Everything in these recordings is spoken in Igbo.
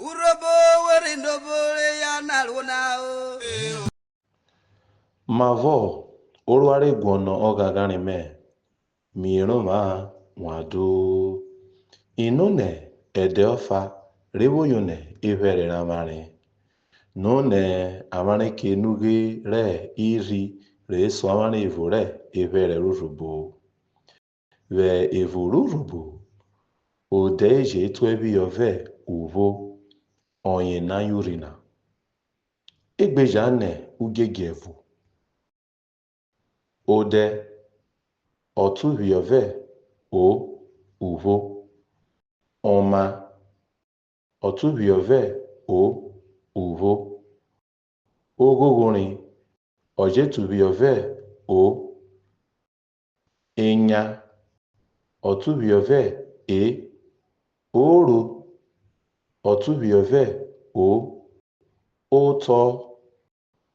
Urobo werindobole ya nalunao. Mavo oruare gwono ogagani me miroma wadu inune edeofa reboyone evere ramare nune amane kenuge re iri re so amane evore evere rurubo ve evururubo odeje twebi ove uvo onye na yurina egbejane ugegevu ode otuviove o uvo ọma otuviove o uvo ogogorin ojetuviove o enya otuviove e oru otuviove o ụtọ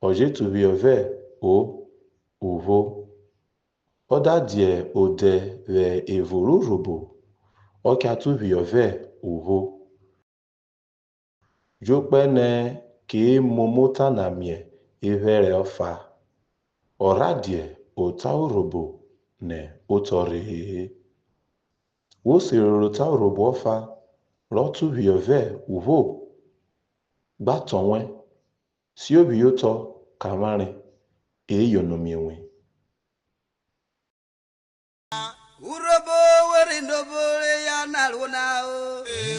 ojetuviove o uvo ọdadie ode ve evururubo ọkatuviove uvo jokpene ke momota na mie evere ọfa ọradie otaurobo ne ụtọrehe wosiroro taurobo ọfa rọtuviove uvo gbatonwe si obi ụtọ kamari eyonomienwe Urobo werindobole ya nalunao.